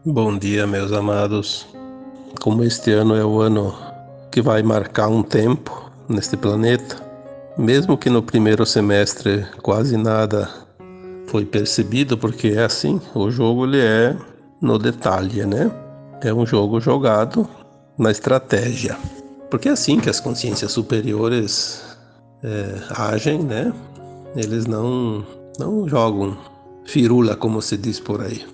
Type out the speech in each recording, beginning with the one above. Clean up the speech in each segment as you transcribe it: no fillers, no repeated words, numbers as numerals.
Bom dia, meus amados. Como este ano é o ano que vai marcar um tempo neste planeta, mesmo que no primeiro semestre quase nada foi percebido, porque é assim, o jogo ele é no detalhe, né? É um jogo jogado na estratégia. Porque é assim que as consciências superiores agem, né? Eles não jogam firula, como se diz por aí.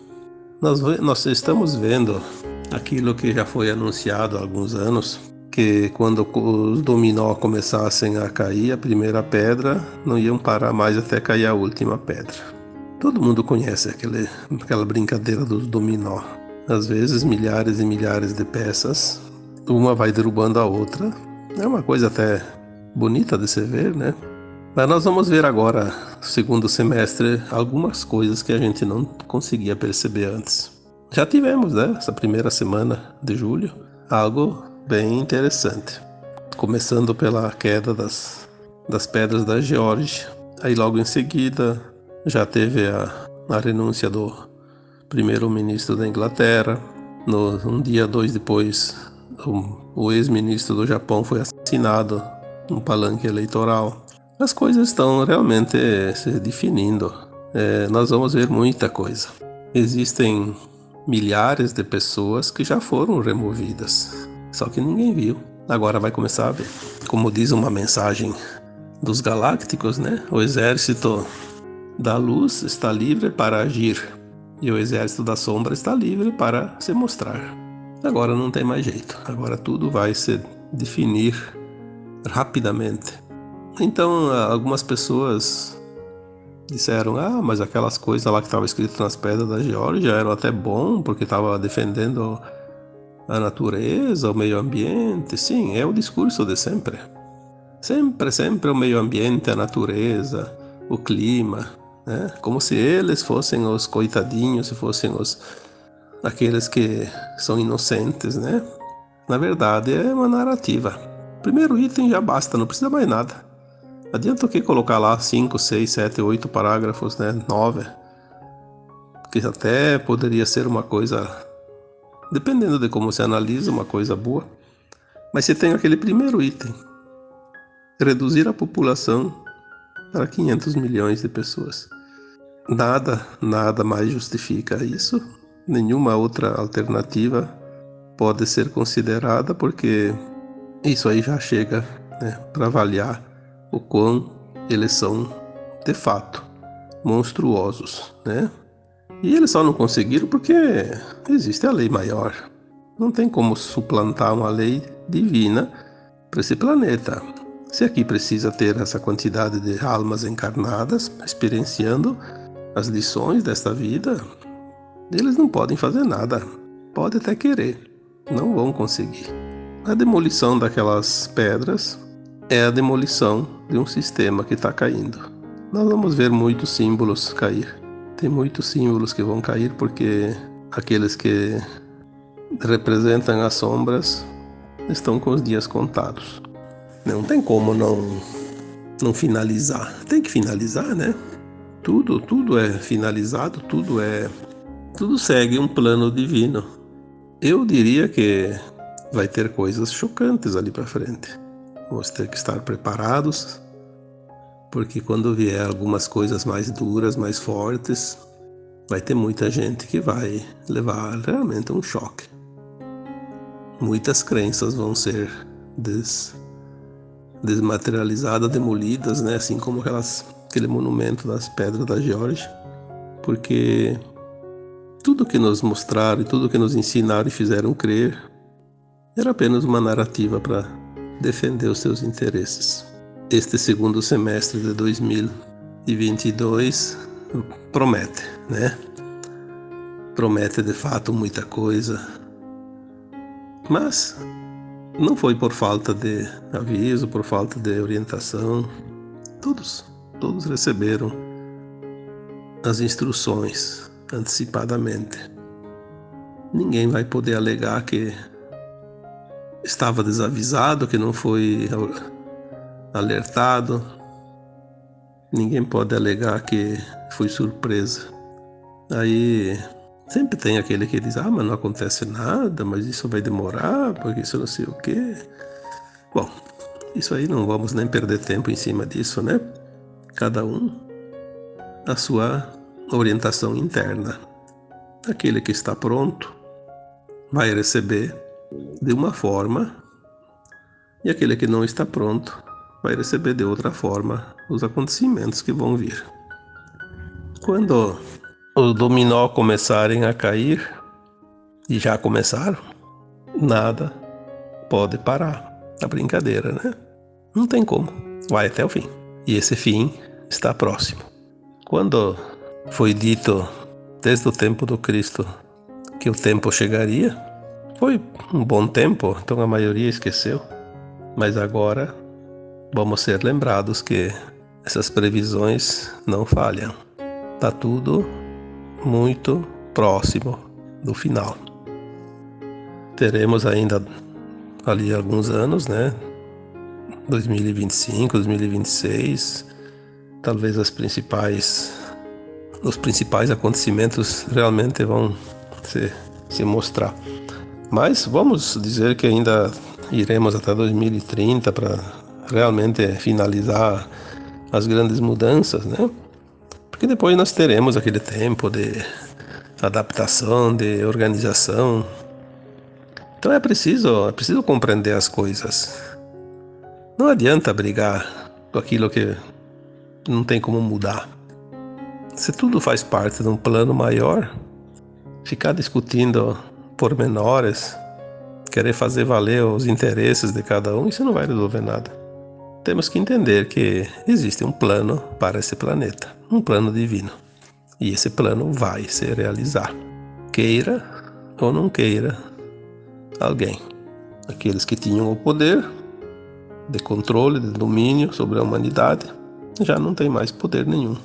Nós estamos vendo aquilo que já foi anunciado há alguns anos, que quando os dominó começassem a cair, a primeira pedra, não iam parar mais até cair a última pedra. Todo mundo conhece aquela brincadeira dos dominó. Às vezes, milhares e milhares de peças, uma vai derrubando a outra. É uma coisa até bonita de se ver, né? Mas nós vamos ver agora, segundo semestre, algumas coisas que a gente não conseguia perceber antes. Já tivemos, né, essa primeira semana de julho, algo bem interessante. Começando pela queda das pedras da Geórgia. Aí logo em seguida já teve a renúncia do primeiro-ministro da Inglaterra. Um dia, dois depois, o ex-ministro do Japão foi assassinado no palanque eleitoral. As coisas estão realmente se definindo. Nós vamos ver muita coisa. Existem milhares de pessoas que já foram removidas, só que ninguém viu. Agora vai começar a ver. Como diz uma mensagem dos galácticos, né? O exército da luz está livre para agir e o exército da sombra está livre para se mostrar. Agora não tem mais jeito. Agora tudo vai se definir rapidamente. Então, algumas pessoas disseram, mas aquelas coisas lá que estavam escritas nas pedras da Geórgia eram até bom, porque estava defendendo a natureza, o meio ambiente. Sim, é o discurso de sempre. Sempre o meio ambiente, a natureza, o clima, né? Como se eles fossem os coitadinhos, se fossem aqueles que são inocentes, né? Na verdade, é uma narrativa. Primeiro item já basta, não precisa mais nada. Adianta o que colocar lá 5, 6, 7, 8 parágrafos, né? 9, que até poderia ser uma coisa, dependendo de como se analisa, uma coisa boa. Mas se tem aquele primeiro item, reduzir a população para 500 milhões de pessoas. Nada mais justifica isso. Nenhuma outra alternativa pode ser considerada, porque isso aí já chega, né, para avaliar o quão eles são de fato monstruosos, né? E eles só não conseguiram porque existe a lei maior. Não tem como suplantar uma lei divina para esse planeta. Se aqui precisa ter essa quantidade de almas encarnadas, experienciando as lições desta vida, eles não podem fazer nada. Pode até querer, não vão conseguir. A demolição daquelas pedras é a demolição de um sistema que está caindo. Nós vamos ver muitos símbolos cair. Tem muitos símbolos que vão cair porque aqueles que representam as sombras estão com os dias contados. Não tem como não finalizar. Tem que finalizar, né? Tudo é finalizado, tudo segue um plano divino. Eu diria que vai ter coisas chocantes ali para frente. Vamos ter que estar preparados, porque quando vier algumas coisas mais duras, mais fortes, vai ter muita gente que vai levar realmente um choque. Muitas crenças vão ser desmaterializadas, demolidas, né? Assim como aquele monumento das pedras da Geórgia, porque tudo que nos mostraram e tudo que nos ensinaram e fizeram crer era apenas uma narrativa para defender os seus interesses. Este segundo semestre de 2022 promete, né? Promete de fato muita coisa, mas não foi por falta de aviso, por falta de orientação. Todos receberam as instruções antecipadamente. Ninguém vai poder alegar que estava desavisado, que não foi alertado. Ninguém pode alegar que foi surpresa. Aí Sempre tem aquele que diz, mas não acontece nada, mas isso vai demorar, porque isso não sei o quê. Bom, isso aí não vamos nem perder tempo em cima disso, né? Cada um a sua orientação interna. Aquele que está pronto vai receber de uma forma, e aquele que não está pronto vai receber de outra forma os acontecimentos que vão vir. Quando os dominó começarem a cair, e já começaram, nada pode parar a brincadeira, né? Não tem como, vai até o fim. E esse fim está próximo. Quando foi dito desde o tempo do Cristo que o tempo chegaria, foi um bom tempo, então a maioria esqueceu. Mas agora vamos ser lembrados que essas previsões não falham. Está tudo muito próximo do final. Teremos ainda ali alguns anos, né? 2025, 2026, talvez os principais acontecimentos realmente vão se mostrar. Mas vamos dizer que ainda iremos até 2030 para realmente finalizar as grandes mudanças, né? Porque depois nós teremos aquele tempo de adaptação, de organização. Então é preciso compreender as coisas. Não adianta brigar com aquilo que não tem como mudar. Se tudo faz parte de um plano maior, ficar discutindo pormenores, querer fazer valer os interesses de cada um, isso não vai resolver nada. Temos que entender que existe um plano para esse planeta, um plano divino. E esse plano vai se realizar. Queira ou não queira alguém. Aqueles que tinham o poder de controle, de domínio sobre a humanidade, já não tem mais poder nenhum.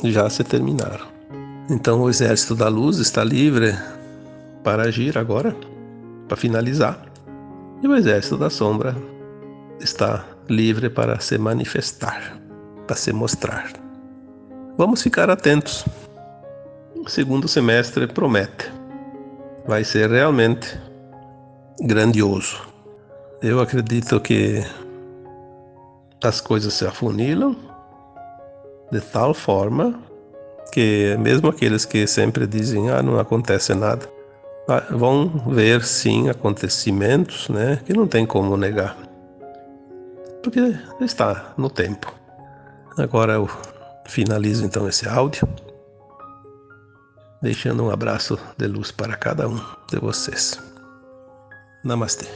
Já se terminaram. Então o exército da luz está livre para agir agora, para finalizar. E o exército da sombra está livre para se manifestar, para se mostrar. Vamos ficar atentos. O segundo semestre promete. Vai ser realmente grandioso. Eu acredito que as coisas se afunilam de tal forma que mesmo aqueles que sempre dizem não acontece nada, vão ver sim acontecimentos, né, que não tem como negar, porque está no tempo. Agora eu finalizo então esse áudio, deixando um abraço de luz para cada um de vocês. Namastê.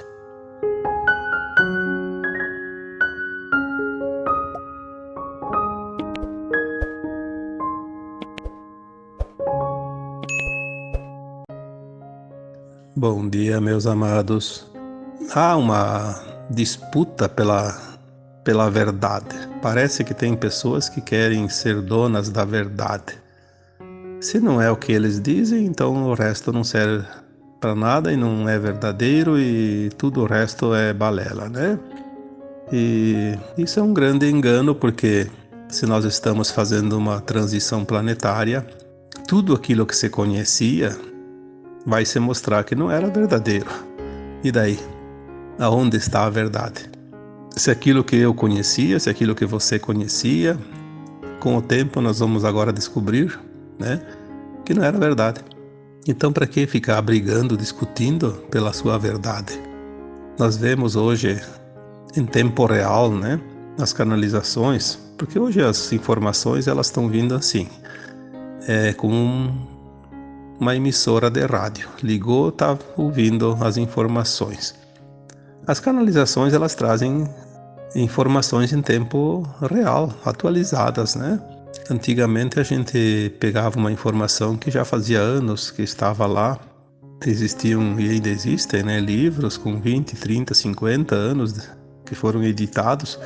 Bom dia, meus amados. Há uma disputa pela verdade. Parece que tem pessoas que querem ser donas da verdade. Se não é o que eles dizem, então o resto não serve para nada e não é verdadeiro e tudo o resto é balela, né? E isso é um grande engano, porque se nós estamos fazendo uma transição planetária, tudo aquilo que se conhecia vai se mostrar que não era verdadeiro. E daí? Aonde está a verdade? Se aquilo que eu conhecia, se aquilo que você conhecia, com o tempo nós vamos agora descobrir, né, que não era verdade. Então para que ficar brigando, discutindo pela sua verdade? Nós vemos hoje em tempo real, né, as canalizações, porque hoje as informações elas estão vindo assim, como uma emissora de rádio. Ligou, está ouvindo as informações. As canalizações elas trazem informações em tempo real, atualizadas, né? Antigamente a gente pegava uma informação que já fazia anos que estava lá. Existiam e ainda existem, né, livros com 20, 30, 50 anos que foram editados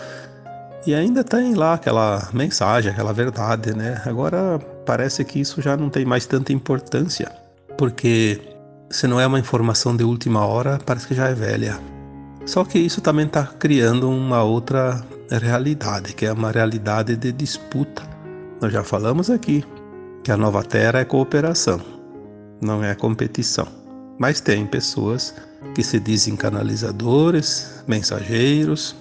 e ainda tem lá aquela mensagem, aquela verdade, né? Agora parece que isso já não tem mais tanta importância, porque se não é uma informação de última hora, parece que já é velha. Só que isso também está criando uma outra realidade, que é uma realidade de disputa. Nós já falamos aqui que a nova Terra é cooperação. não é competição. Mas tem pessoas que se dizem canalizadores, mensageiros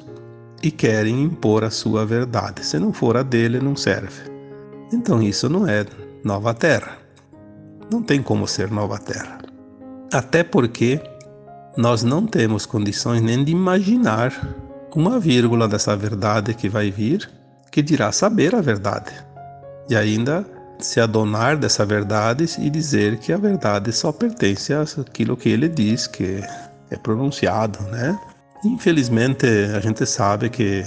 e querem impor a sua verdade. Se não for a dele, não serve. Então isso não é nova terra. Não tem como ser nova terra. Até porque nós não temos condições nem de imaginar uma vírgula dessa verdade que vai vir, que dirá saber a verdade. E ainda se adonar dessa verdade e dizer que a verdade só pertence àquilo que ele diz, que é pronunciado, né? Infelizmente, a gente sabe que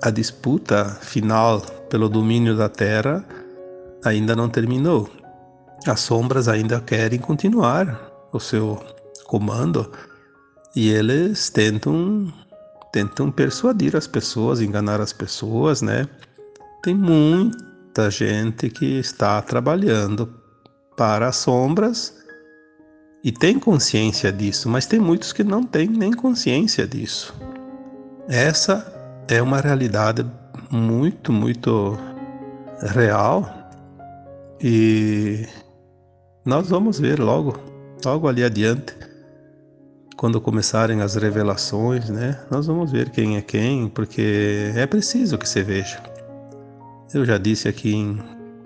a disputa final pelo domínio da Terra ainda não terminou. As sombras ainda querem continuar o seu comando e eles tentam persuadir as pessoas, enganar as pessoas, né? Tem muita gente que está trabalhando para as sombras e tem consciência disso, mas tem muitos que não têm nem consciência disso. Essa é uma realidade muito, muito real e nós vamos ver logo ali adiante, quando começarem as revelações, né? Nós vamos ver quem é quem, porque é preciso que se veja. Eu já disse aqui em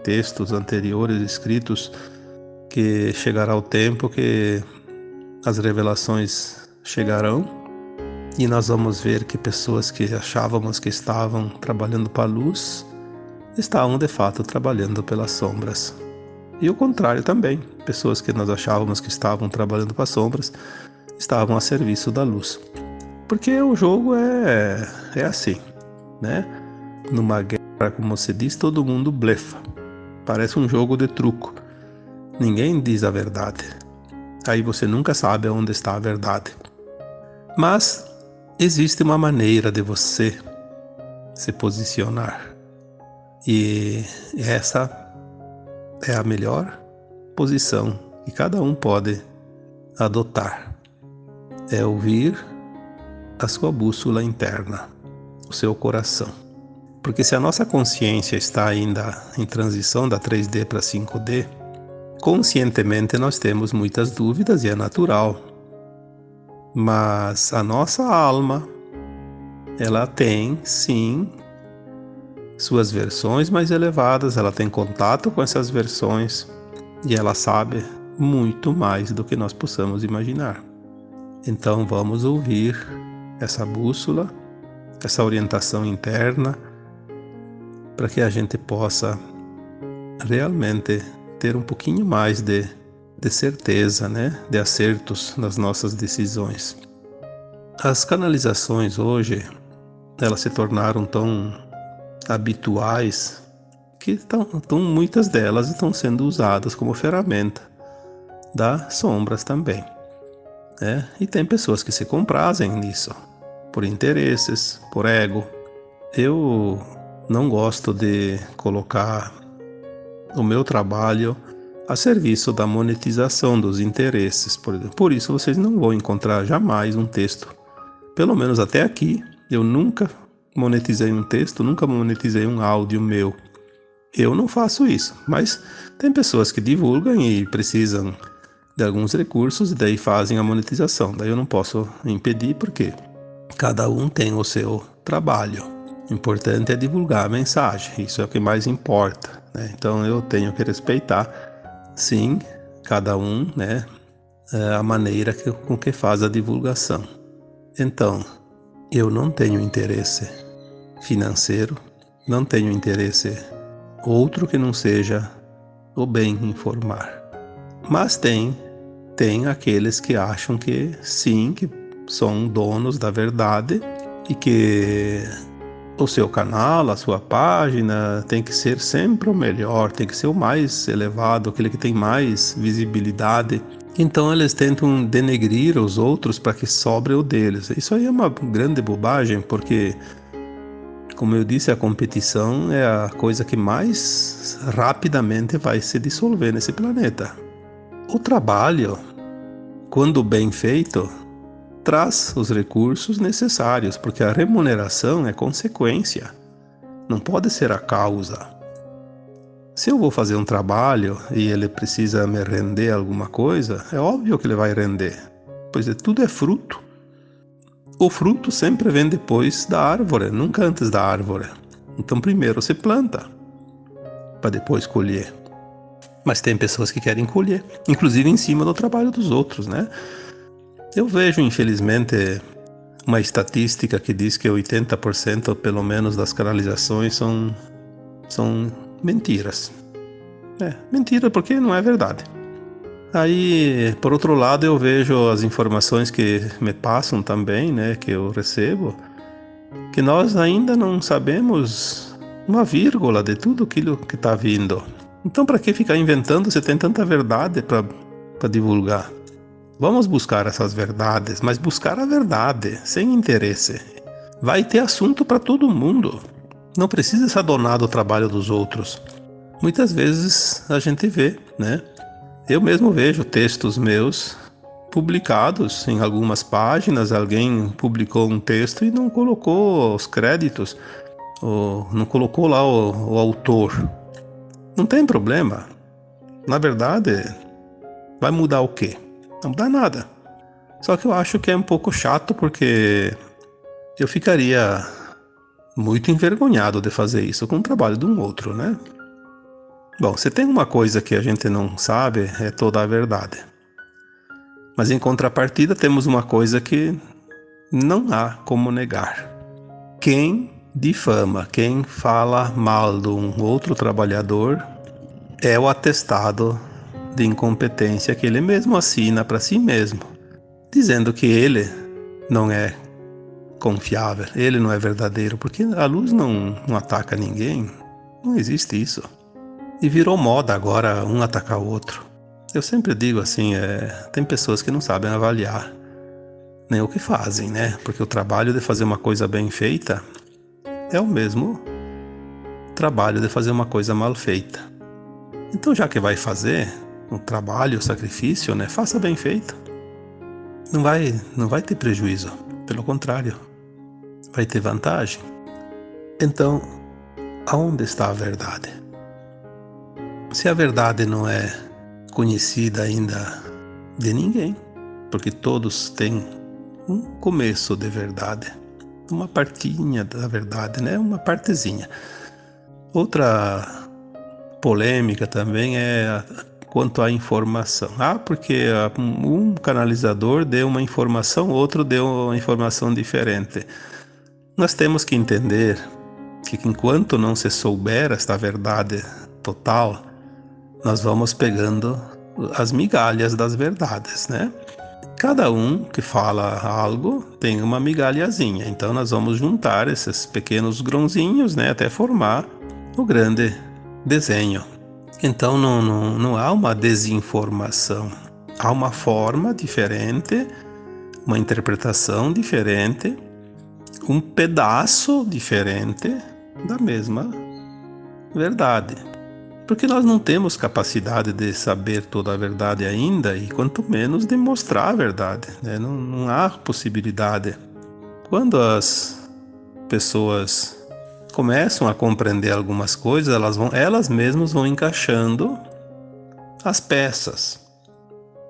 textos anteriores escritos que chegará o tempo que as revelações chegarão e nós vamos ver que pessoas que achávamos que estavam trabalhando para a luz estavam de fato trabalhando pelas sombras. E o contrário também, pessoas que nós achávamos que estavam trabalhando para as sombras estavam a serviço da luz. Porque o jogo é assim, né? Numa guerra, como se diz, todo mundo blefa. Parece um jogo de truco. Ninguém diz a verdade. Aí você nunca sabe onde está a verdade. Mas existe uma maneira de você se posicionar. E essa é a melhor posição que cada um pode adotar. É ouvir a sua bússola interna, o seu coração. Porque se a nossa consciência está ainda em transição da 3D para 5D, conscientemente nós temos muitas dúvidas e é natural. Mas a nossa alma, ela tem sim suas versões mais elevadas, ela tem contato com essas versões e ela sabe muito mais do que nós possamos imaginar. Então vamos ouvir essa bússola, essa orientação interna, para que a gente possa realmente ter um pouquinho mais de certeza, né? De acertos nas nossas decisões. As canalizações hoje, elas se tornaram tão habituais que muitas delas estão sendo usadas como ferramenta das sombras também, né? E tem pessoas que se comprazem nisso, por interesses, por ego. Eu não gosto de colocar o meu trabalho a serviço da monetização dos interesses. Por isso vocês não vão encontrar jamais um texto. Pelo menos até aqui, eu nunca monetizei um texto, nunca monetizei um áudio meu. Eu não faço isso, mas tem pessoas que divulgam e precisam de alguns recursos e daí fazem a monetização. Daí eu não posso impedir porque cada um tem o seu trabalho. O importante é divulgar a mensagem, isso é o que mais importa, né? Então eu tenho que respeitar, sim, cada um, né, a maneira com que faz a divulgação. Então, eu não tenho interesse financeiro, não tenho interesse outro que não seja o bem informar. Mas tem aqueles que acham que sim, que são donos da verdade e que o seu canal, a sua página tem que ser sempre o melhor, tem que ser o mais elevado, aquele que tem mais visibilidade. Então eles tentam denegrir os outros para que sobre o deles. Isso aí é uma grande bobagem, porque, como eu disse, a competição é a coisa que mais rapidamente vai se dissolver nesse planeta. O trabalho, quando bem feito, traz os recursos necessários, porque a remuneração é consequência, não pode ser a causa. Se eu vou fazer um trabalho e ele precisa me render alguma coisa, é óbvio que ele vai render, pois tudo é fruto. O fruto sempre vem depois da árvore, nunca antes da árvore. Então primeiro se planta, para depois colher. Mas tem pessoas que querem colher, inclusive em cima do trabalho dos outros, né? Eu vejo, infelizmente, uma estatística que diz que 80% pelo menos das canalizações são mentiras. Mentira porque não é verdade. Aí, por outro lado, eu vejo as informações que me passam também, né, que eu recebo, que nós ainda não sabemos uma vírgula de tudo aquilo que está vindo. Então, para que ficar inventando se tem tanta verdade para divulgar? Vamos buscar essas verdades, mas buscar a verdade, sem interesse. Vai ter assunto para todo mundo. Não precisa se adonar do trabalho dos outros. Muitas vezes a gente vê, né? Eu mesmo vejo textos meus publicados em algumas páginas. Alguém publicou um texto e não colocou os créditos, ou não colocou lá o autor. Não tem problema. Na verdade, vai mudar o quê? Não muda nada. Só que eu acho que é um pouco chato, porque eu ficaria muito envergonhado de fazer isso com o trabalho de um outro, né? Bom, se tem uma coisa que a gente não sabe, é toda a verdade. Mas em contrapartida temos uma coisa que não há como negar. Quem difama, quem fala mal de um outro trabalhador, é o atestado de incompetência que ele mesmo assina para si mesmo, dizendo que ele não é confiável, ele não é verdadeiro, porque a luz não ataca ninguém, não existe isso. E virou moda agora um atacar o outro. Eu sempre digo assim, tem pessoas que não sabem avaliar nem o que fazem, né? Porque o trabalho de fazer uma coisa bem feita é o mesmo trabalho de fazer uma coisa mal feita. Então, já que vai fazer um trabalho, um sacrifício, né? Faça bem feito. Não vai ter prejuízo. Pelo contrário, vai ter vantagem. Então, aonde está a verdade? Se a verdade não é conhecida ainda de ninguém, porque todos têm um começo de verdade, uma partinha da verdade, né? Uma partezinha. Outra polêmica também é quanto à informação. Porque um canalizador deu uma informação, outro deu uma informação diferente. Nós temos que entender que enquanto não se souber esta verdade total, nós vamos pegando as migalhas das verdades, né? Cada um que fala algo tem uma migalhazinha, então nós vamos juntar esses pequenos grãozinhos, né, até formar o grande desenho. Então não há uma desinformação, há uma forma diferente, uma interpretação diferente, um pedaço diferente da mesma verdade. Porque nós não temos capacidade de saber toda a verdade ainda, e quanto menos de mostrar a verdade, né? Não há possibilidade. Quando as pessoas começam a compreender algumas coisas, elas mesmas vão encaixando as peças.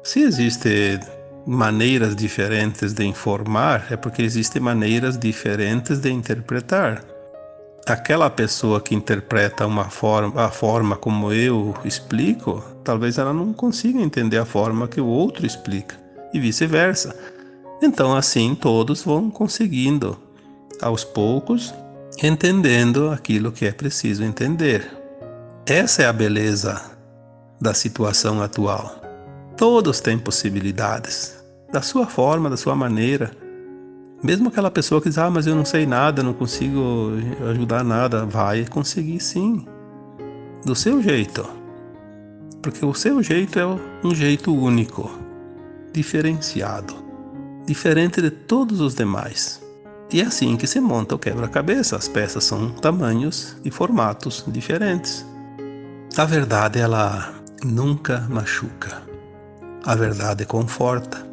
Se existem maneiras diferentes de informar, é porque existem maneiras diferentes de interpretar. Aquela pessoa que interpreta a forma como eu explico, talvez ela não consiga entender a forma que o outro explica, e vice-versa. Então, assim, todos vão conseguindo, aos poucos, entendendo aquilo que é preciso entender. Essa é a beleza da situação atual. Todos têm possibilidades, da sua forma, da sua maneira. Mesmo aquela pessoa que diz, mas eu não sei nada, não consigo ajudar nada, vai conseguir sim, do seu jeito. Porque o seu jeito é um jeito único, diferenciado, diferente de todos os demais. E é assim que se monta o quebra-cabeça, as peças são tamanhos e formatos diferentes. A verdade, ela nunca machuca. A verdade conforta.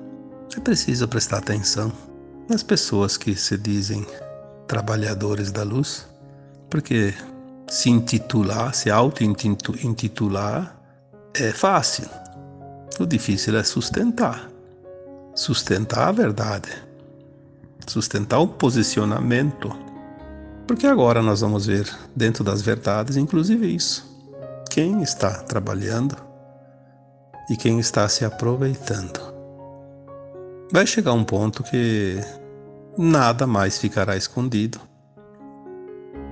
É preciso prestar atenção nas pessoas que se dizem trabalhadores da luz, porque Se intitular, se auto-intitular é fácil. O difícil é sustentar. Sustentar a verdade. Sustentar o posicionamento. Porque agora nós vamos ver dentro das verdades, inclusive isso. Quem está trabalhando e quem está se aproveitando. Vai chegar um ponto que nada mais ficará escondido.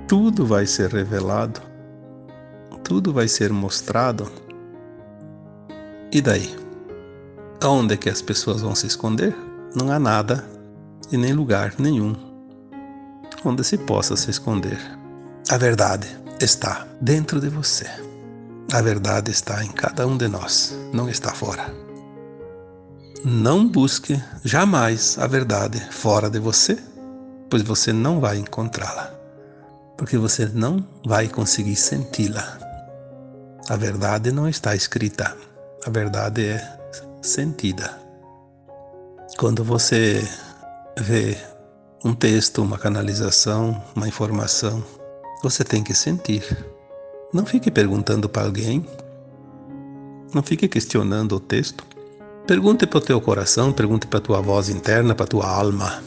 Tudo vai ser revelado. Tudo vai ser mostrado. E daí? Aonde é que as pessoas vão se esconder? Não há nada e nem lugar nenhum onde se possa se esconder. A verdade está dentro de você. A verdade está em cada um de nós, não está fora. Não busque jamais a verdade fora de você, pois você não vai encontrá-la, porque você não vai conseguir senti-la. A verdade não está escrita, a verdade é sentida. Quando você vê um texto, uma canalização, uma informação, você tem que sentir. Não fique perguntando para alguém, não fique questionando o texto. Pergunte para o teu coração, pergunte para a tua voz interna, para a tua alma.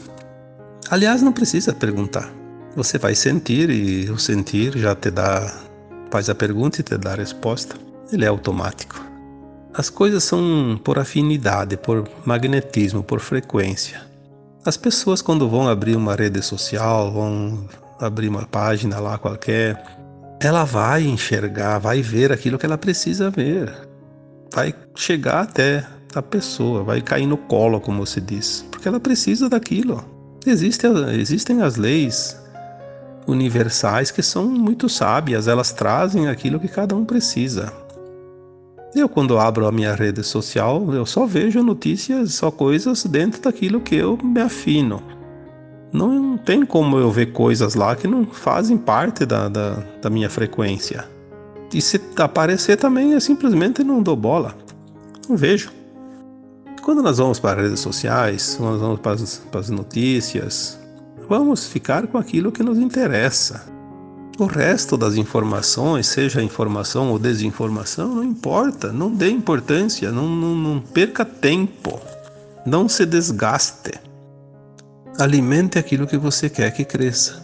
Aliás, não precisa perguntar. Você vai sentir e o sentir já te dá, faz a pergunta e te dá a resposta. Ele é automático. As coisas são por afinidade, por magnetismo, por frequência. As pessoas quando vão abrir uma rede social, vão abrir uma página lá qualquer, ela vai enxergar, vai ver aquilo que ela precisa ver. Vai chegar até a pessoa, vai cair no colo, como se diz, porque ela precisa daquilo. Existem as leis universais que são muito sábias, elas trazem aquilo que cada um precisa. Eu, quando abro a minha rede social, eu só vejo notícias, só coisas dentro daquilo que eu me afino. Não tem como eu ver coisas lá que não fazem parte da minha frequência. E se aparecer também, eu simplesmente não dou bola. Não vejo. Quando nós vamos para as redes sociais, quando nós vamos para as notícias, vamos ficar com aquilo que nos interessa. O resto das informações, seja informação ou desinformação, não importa. Não dê importância, não perca tempo. Não se desgaste. Alimente aquilo que você quer que cresça.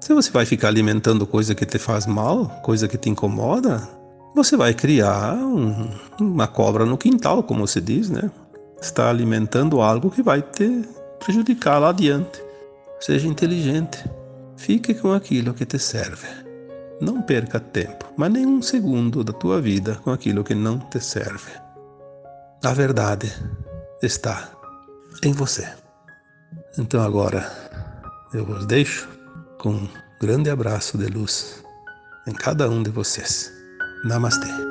Se você vai ficar alimentando coisa que te faz mal, coisa que te incomoda, você vai criar uma cobra no quintal, como se diz, né? Está alimentando algo que vai te prejudicar lá adiante. Seja inteligente. Fique com aquilo que te serve. Não perca tempo, mas nem um segundo da tua vida com aquilo que não te serve. A verdade está em você. Então agora eu vos deixo com um grande abraço de luz em cada um de vocês. Namastê.